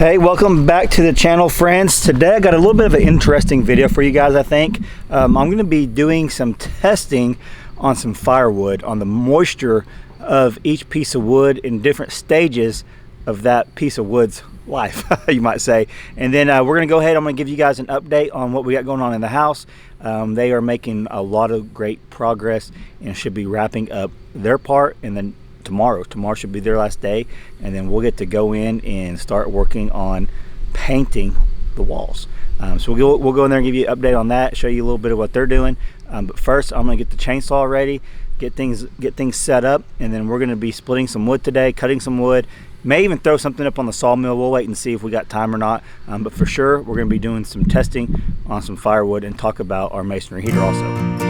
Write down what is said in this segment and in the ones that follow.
Hey, welcome back to the channel, friends. Today I got a little bit of an interesting video for you guys. I think I'm going to be doing some testing on some firewood, on the moisture of each piece of wood in different stages of that piece of wood's life, you might say. And then we're going to go ahead. I'm going to give you guys an update on what we got going on in the house. They are making a lot of great progress and should be wrapping up their part, and then tomorrow should be their last day, and then we'll get to go in and start working on painting the walls. So we'll go in there and give you an update on that, show you a little bit of what they're doing. But first, I'm gonna get the chainsaw ready, get things set up, and then we're gonna be splitting some wood today, cutting some wood. May even throw something up on the sawmill. We'll wait and see if we got time or not. But for sure, we're gonna be doing some testing on some firewood and talk about our masonry heater also.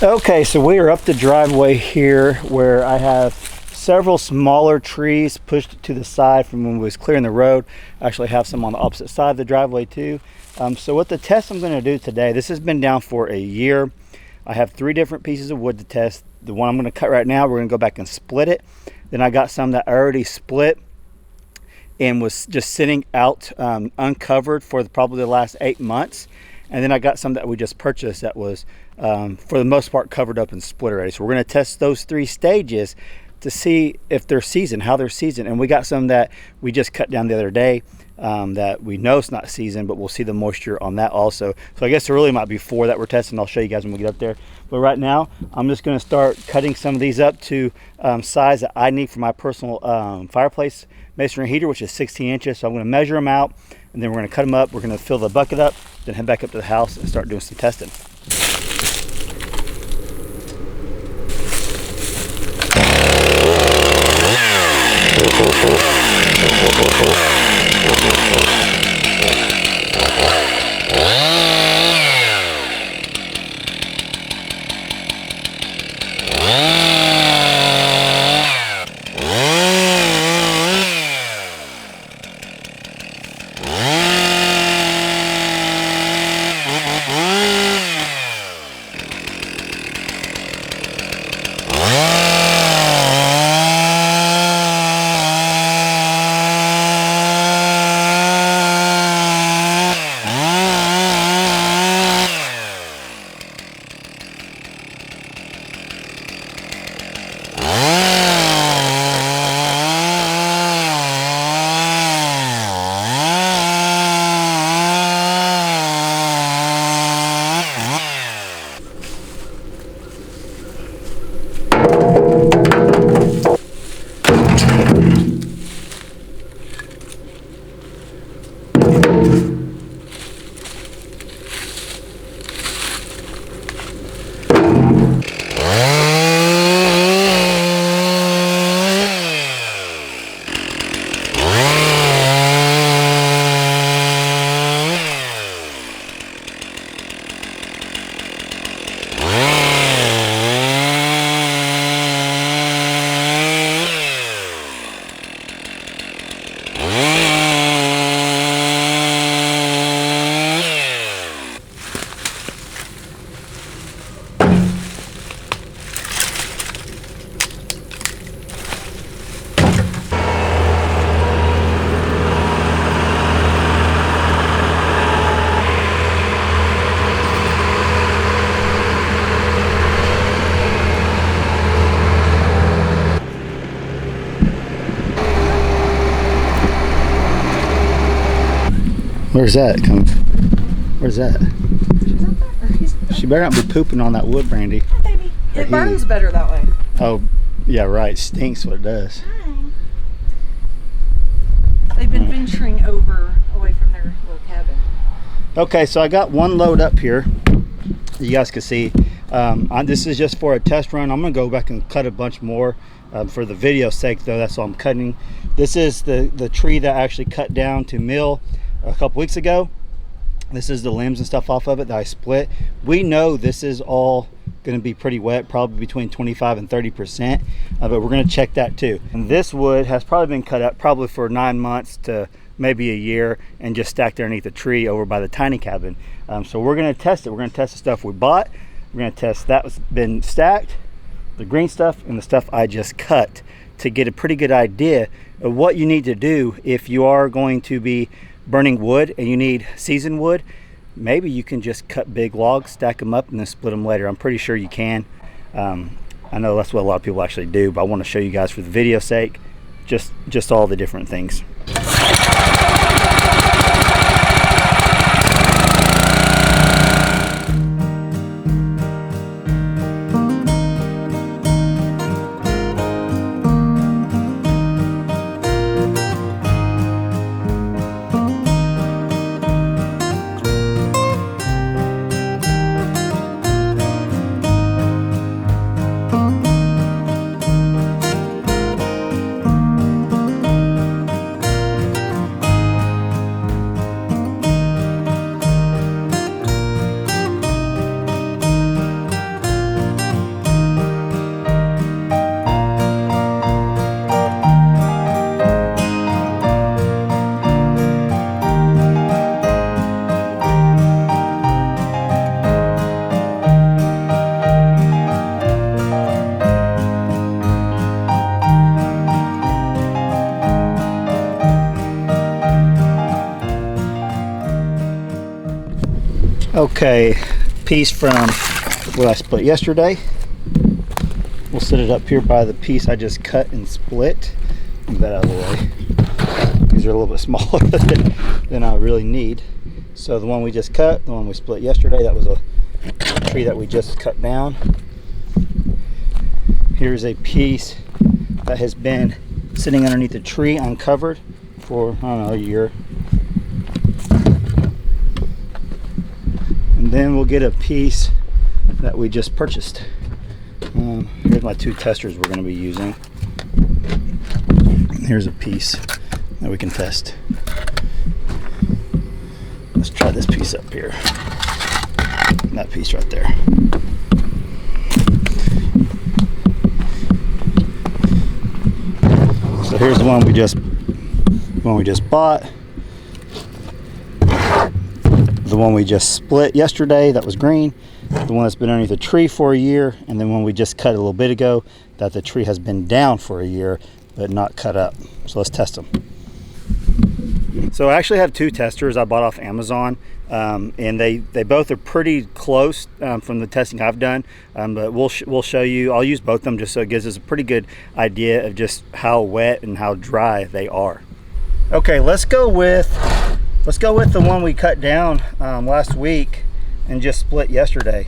Okay, so we are up the driveway here where I have several smaller trees pushed to the side from when we was clearing the road. I actually have some on the opposite side of the driveway too. So what the test I'm going to do today, this has been down for a year. I have 3 different pieces of wood to test. The one I'm going to cut right now, we're going to go back and split it. Then I got some that I already split and was just sitting out uncovered for probably the last 8 months. And then I got some that we just purchased that was, for the most part, covered up and split already. So we're going to test those 3 stages to see if they're seasoned, how they're seasoned. And we got some that we just cut down the other day that we know it's not seasoned, but we'll see the moisture on that also. So I guess there really might be 4 that we're testing. I'll show you guys when we get up there. But right now, I'm just going to start cutting some of these up to size that I need for my personal fireplace masonry heater, which is 16 inches. So I'm going to measure them out, and then we're going to cut them up. We're going to fill the bucket up, then head back up to the house and start doing some testing. Where's that? Where's that? She's up there. She better not be pooping on that wood, Brandy. Hi, baby. It burns better that way. Oh, yeah, right. Stinks what it does. They've been venturing away from their little cabin. Okay, so I got one load up here. You guys can see. This is just for a test run. I'm gonna go back and cut a bunch more for the video's sake, though. That's all I'm cutting. This is the tree that I actually cut down to mill a couple weeks ago. This is the limbs and stuff off of it that I split. We know this is all going to be pretty wet, probably between 25 and 30%, but we're going to check that too. And this wood has probably been cut up probably for 9 months to maybe a year and just stacked underneath the tree over by the tiny cabin. So we're going to test it. We're going to test the stuff we bought. We're going to test that's been stacked, the green stuff, and the stuff I just cut to get a pretty good idea of what you need to do if you are going to be burning wood and you need seasoned wood. Maybe you can just cut big logs, stack them up, and then split them later. I'm pretty sure you can. I know that's what a lot of people actually do, but I want to show you guys for the video's sake just all the different things. Okay, piece from what I split yesterday. We'll set it up here by the piece I just cut and split. Move that out of the way. These are a little bit smaller than I really need. So the one we just cut, the one we split yesterday, that was a tree that we just cut down. Here's a piece that has been sitting underneath the tree uncovered for, I don't know, a year. And then we'll get a piece that we just purchased. Here's my two testers we're going to be using. Here's a piece that we can test. Let's try this piece up here. And that piece right there. So here's the one we just bought. The one we just split yesterday, that was green. The one that's been underneath the tree for a year, and then one we just cut a little bit ago, that the tree has been down for a year, but not cut up. So let's test them. So I actually have two testers I bought off Amazon, and they both are pretty close from the testing I've done, but we'll show you. I'll use both of them just so it gives us a pretty good idea of just how wet and how dry they are. Okay, let's go with the one we cut down last week and just split yesterday.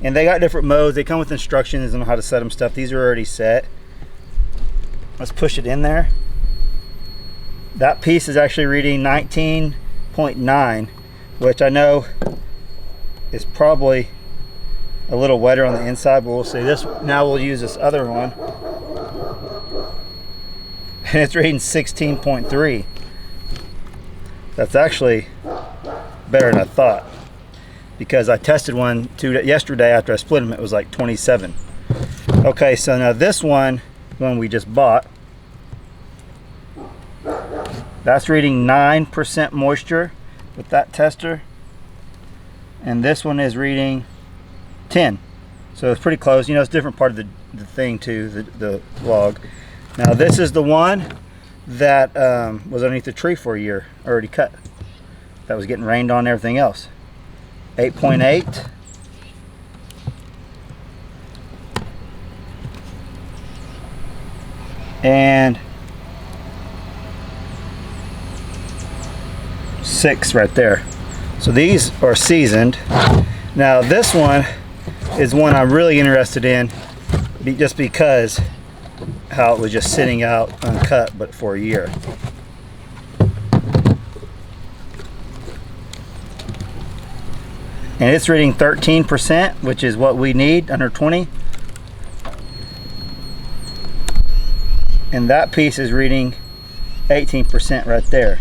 And they got different modes. They come with instructions on how to set them stuff. These are already set. Let's push it in there. That piece is actually reading 19.9, which I know is probably a little wetter on the inside, but we'll see. Now we'll use this other one. And it's reading 16.3. That's actually better than I thought, because I tested one yesterday after I split them. It was like 27. Okay, so now this one we just bought, that's reading 9% moisture with that tester, and this one is reading 10. So it's pretty close. You know, it's a different part of the thing too, the log. Now this is the one that was underneath the tree for a year, already cut. That was getting rained on and everything else. 8.8. And 6 right there. So these are seasoned. Now this one is one I'm really interested in, just because how it was just sitting out uncut but for a year. And it's reading 13%, which is what we need, under 20. And that piece is reading 18% right there.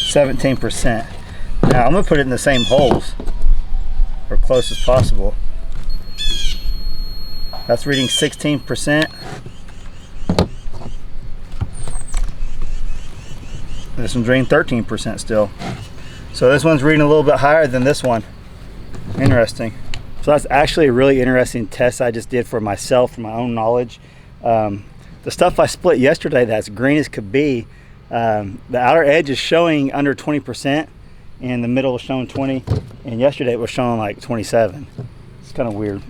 17%. Now I'm gonna put it in the same holes, or close as possible. That's reading 16%. This one's reading 13% still. So this one's reading a little bit higher than this one. Interesting. So that's actually a really interesting test I just did for myself, for my own knowledge. The stuff I split yesterday that's green as could be, the outer edge is showing under 20%, and the middle was showing 20, and yesterday it was showing like 27. It's kind of weird.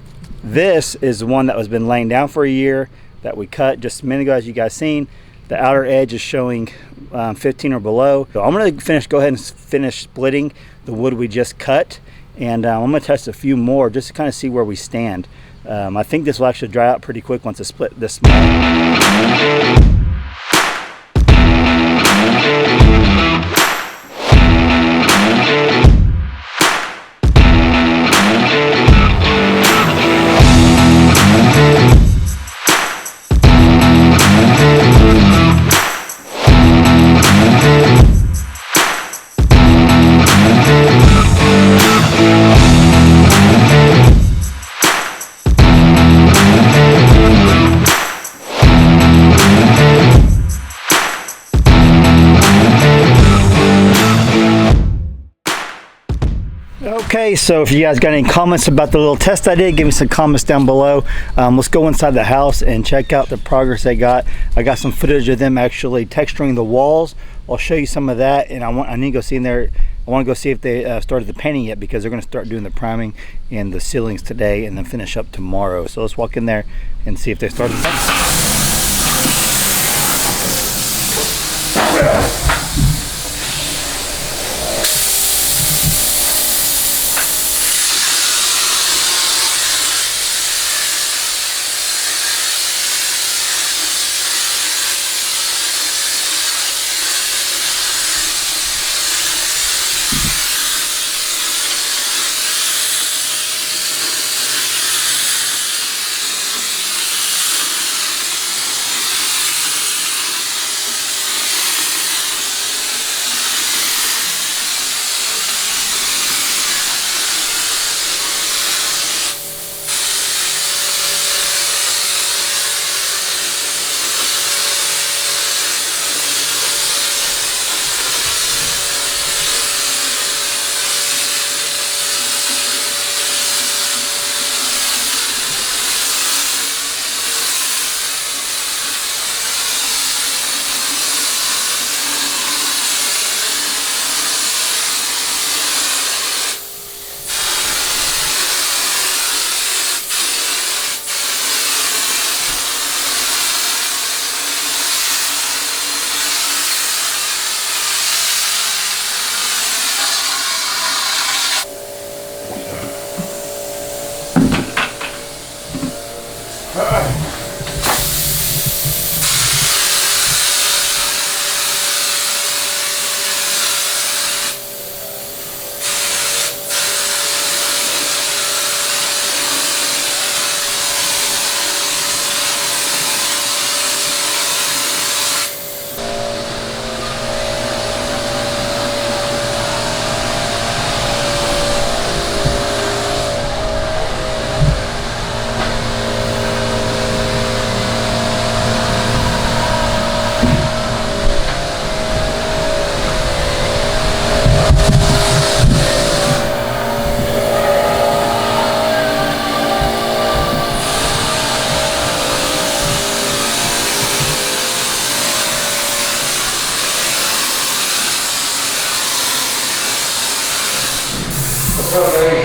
This is the one that was been laying down for a year that we cut just a minute ago, as you guys seen. The outer edge is showing 15 or below. So I'm going to go ahead and finish splitting the wood we just cut, and I'm going to test a few more just to kind of see where we stand. I think this will actually dry out pretty quick once it's split this small. Okay, so if you guys got any comments about the little test I did, give me some comments down below. Let's go inside the house and check out the progress they got. I got some footage of them actually texturing the walls. I'll show you some of that, and I need to go see in there. I want to go see if they started the painting yet, because they're going to start doing the priming and the ceilings today and then finish up tomorrow. So let's walk in there and see if they started the painting.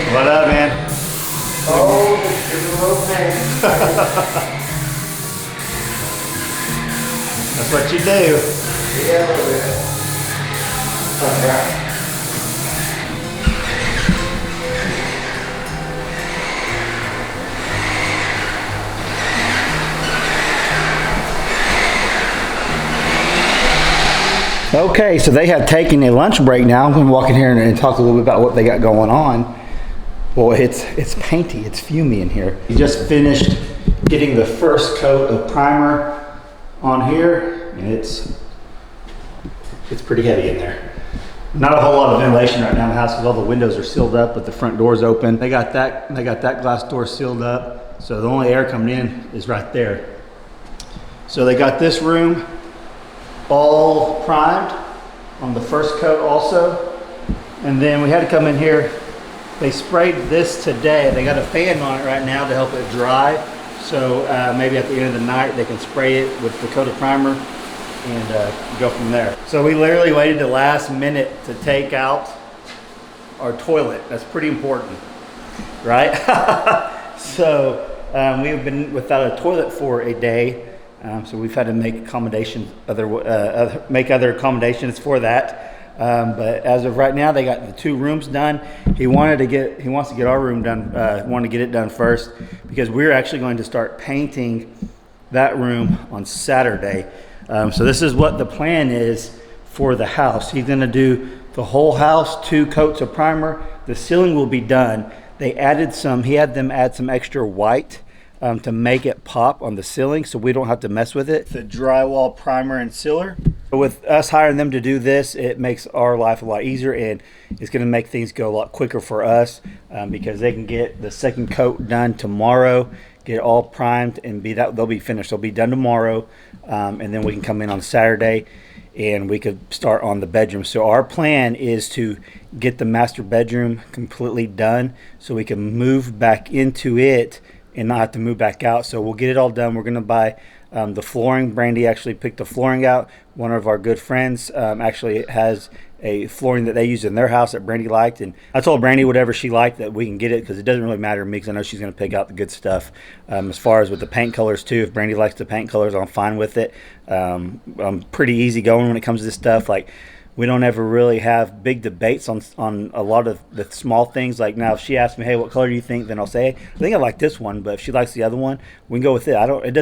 What up, man? Oh, just give it a little pain. That's what you do. Yeah, a little bit. Oh, Okay, so they have taken a lunch break now. I'm going to walk in here and talk a little bit about what they got going on. Well, it's painty, it's fumey in here. We just finished getting the first coat of primer on here, and it's pretty heavy in there. Not a whole lot of ventilation right now in the house because all the windows are sealed up, but the front door's open. They got that glass door sealed up, so the only air coming in is right there. So they got this room all primed on the first coat also. And then we had to come in here. They sprayed this today. They got a fan on it right now to help it dry. So maybe at the end of the night they can spray it with the coat of primer and go from there. So we literally waited the last minute to take out our toilet. That's pretty important, right? So we've been without a toilet for a day. So we've had to make accommodations, make other accommodations for that. But as of right now, they got the 2 rooms done. He wants to get our room done. Wanted to get it done first because we're actually going to start painting that room on Saturday. So this is what the plan is for the house. He's going to do the whole house, 2 coats of primer. The ceiling will be done. He had them add some extra white to make it pop on the ceiling so we don't have to mess with it. The drywall, primer, and sealer. With us hiring them to do this, it makes our life a lot easier, and it's going to make things go a lot quicker for us because they can get the second coat done tomorrow, get it all primed, and they'll be finished. They'll be done tomorrow, and then we can come in on Saturday and we could start on the bedroom. So our plan is to get the master bedroom completely done so we can move back into it and not have to move back out. So we'll get it all done. We're going to buy the flooring. Brandy actually picked the flooring out. One of our good friends actually has a flooring that they use in their house that Brandy liked, and I told Brandy whatever she liked that we can get it because it doesn't really matter to me because I know she's going to pick out the good stuff. As far as with the paint colors too, if Brandy likes the paint colors, I'm fine with it. I'm pretty easy going when it comes to this stuff. Like, we don't ever really have big debates on a lot of the small things. Like now, if she asks me, "Hey, what color do you think?" then I'll say, "I think I like this one." But if she likes the other one, we can go with it. It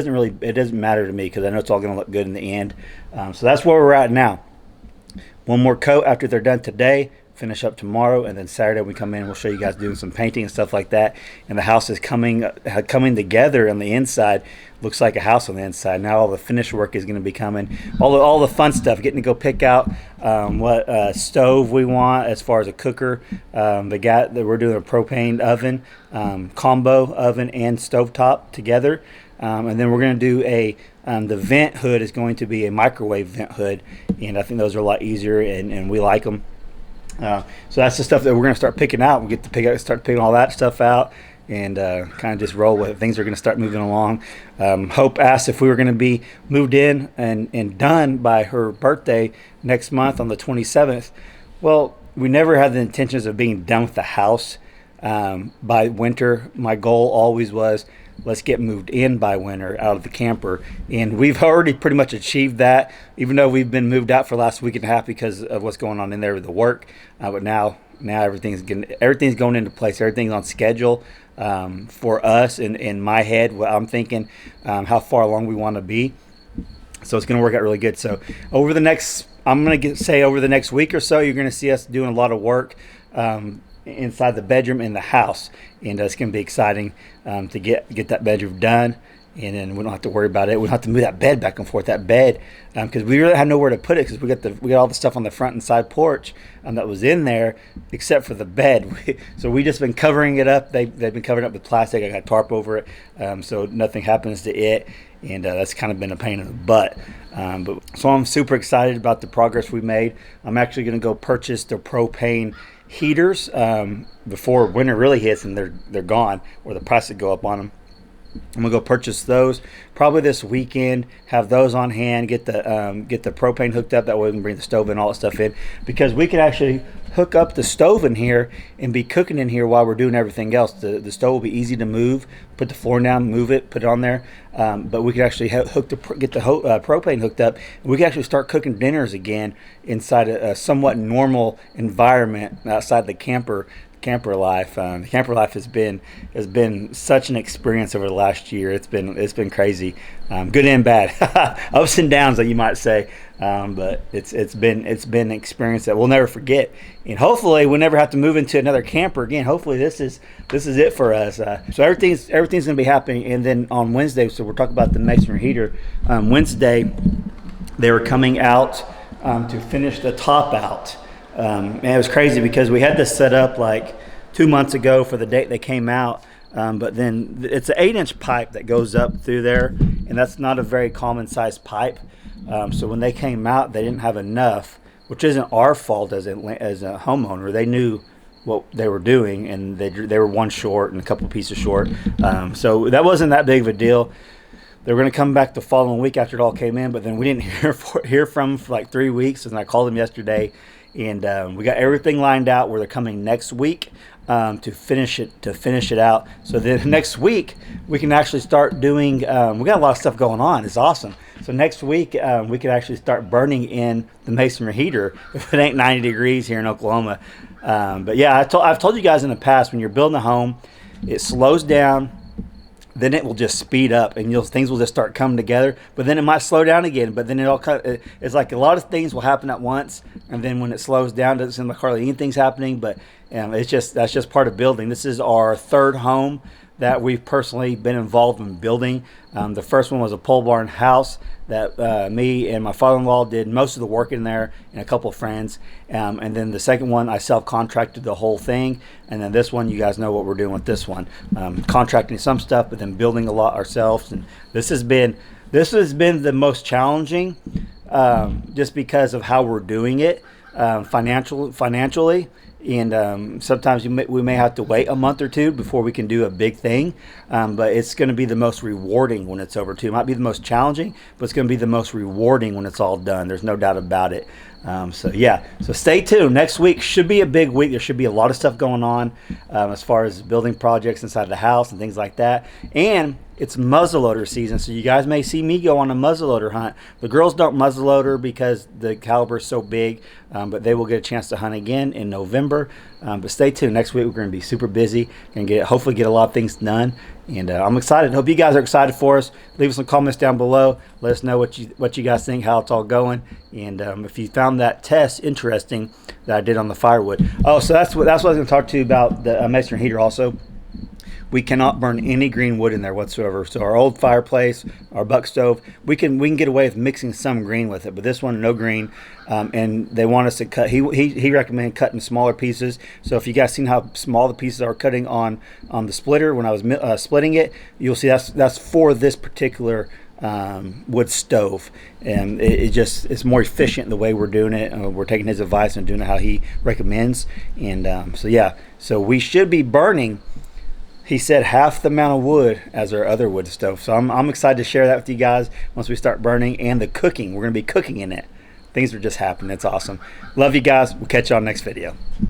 doesn't matter to me because I know it's all going to look good in the end. So that's where we're at now. One more coat after they're done today. Finish up tomorrow, and then Saturday we come in and we'll show you guys doing some painting and stuff like that. And the house is coming together on the inside. Looks like a house on the inside. Now all the finish work is going to be coming. All the fun stuff, getting to go pick out what stove we want as far as a cooker. We're doing a propane oven, combo oven and stovetop together. And then we're going to do the vent hood is going to be a microwave vent hood, and I think those are a lot easier, and we like them. So that's the stuff that we're going to start picking out. We get to start picking all that stuff out and kind of just roll with it. Things are going to start moving along. Hope asked if we were going to be moved in and done by her birthday next month on the 27th. Well, we never had the intentions of being done with the house by winter. My goal always was, let's get moved in by winter out of the camper, and we've already pretty much achieved that, even though we've been moved out for the last week and a half because of what's going on in there with the work. But now everything's going into place. Everything's on schedule for us. In my head, I'm thinking how far along we want to be, so it's going to work out really good. So over the next week or so, you're going to see us doing a lot of work inside the bedroom in the house, and it's going to be exciting to get that bedroom done, and then we don't have to worry about it. We don't have to move that bed back and forth. That bed, because we really have nowhere to put it because we got all the stuff on the front and side porch that was in there, except for the bed. So we just been covering it up. They've been covering it up with plastic. I got tarp over it, so nothing happens to it, and that's kind of been a pain in the butt. So I'm super excited about the progress we made. I'm actually going to go purchase the propane heaters before winter really hits and they're gone, or the price would go up on them. I'm gonna go purchase those probably this weekend, have those on hand, get the propane hooked up. That way we can bring the stove and all that stuff in, because we can actually hook up the stove in here and be cooking in here while we're doing everything else. The stove will be easy to move, put the floor down, move it, put it on there, but we can actually get the propane hooked up, and we can actually start cooking dinners again inside a somewhat normal environment outside the camper camper life. The camper life has been such an experience over the last year. It's been crazy, good and bad, ups and downs, that you might say. But it's been an experience that we'll never forget, and hopefully we'll never have to move into another camper again. Hopefully this is it for us. So everything's gonna be happening, and then on Wednesday, so we're talking about the Masonry heater. Wednesday, they were coming out to finish the top out. And it was crazy because we had this set up like 2 months ago for the date they came out, but then it's an 8-inch pipe that goes up through there, and that's not a very common sized pipe. So when they came out, they didn't have enough, which isn't our fault as a homeowner. They knew what they were doing, and they were one short and a couple pieces short. So that wasn't that big of a deal. They were going to come back the following week after it all came in, but then we didn't hear from them for like 3 weeks, and I called them yesterday. And we got everything lined out where they're coming next week to finish it out. So then next week we can actually start doing. We got a lot of stuff going on. It's awesome. So next week we could actually start burning in the Masonry heater if it ain't 90 degrees here in Oklahoma. But yeah, I've told you guys in the past, when you're building a home, it slows down. Then it will just speed up, and things will just start coming together. But then it might slow down again. But then it's like a lot of things will happen at once, and then when it slows down, it doesn't seem like hardly anything's happening. But that's just part of building. This is our third home that we've personally been involved in building. The first one was a pole barn house that me and my father-in-law did most of the work in there, and a couple of friends. And then the second one, I self-contracted the whole thing. And then this one, you guys know what we're doing with this one. Contracting some stuff, but then building a lot ourselves. And this has been the most challenging, just because of how we're doing it financially. And sometimes we may have to wait a month or two before we can do a big thing, but it's going to be the most rewarding when it's over too. It might be the most challenging, but it's going to be the most rewarding when it's all done. There's no doubt about it. So stay tuned. Next week should be a big week. There should be a lot of stuff going on as far as building projects inside the house and things like that. And it's muzzleloader season, so you guys may see me go on a muzzleloader hunt. The girls don't muzzleloader because the caliber is so big, but they will get a chance to hunt again in November. But stay tuned. Next week we're going to be super busy and hopefully get a lot of things done. And I'm excited. Hope you guys are excited for us. Leave us some comments down below. Let us know what you guys think, how it's all going, and if you found that test interesting that I did on the firewood. Oh, so that's what I was going to talk to you about, the Masonry heater also. We cannot burn any green wood in there whatsoever. So our old fireplace, our buck stove, we can get away with mixing some green with it, but this one, no green. And they want us to cut. He recommended cutting smaller pieces. So if you guys seen how small the pieces are cutting on the splitter when I was splitting it, you'll see that's for this particular wood stove, and it's more efficient the way we're doing it. We're taking his advice and doing it how he recommends. And so we should be burning, he said, half the amount of wood as our other wood stove. So I'm excited to share that with you guys once we start burning, and the cooking. We're going to be cooking in it. Things are just happening. It's awesome. Love you guys. We'll catch you on next video.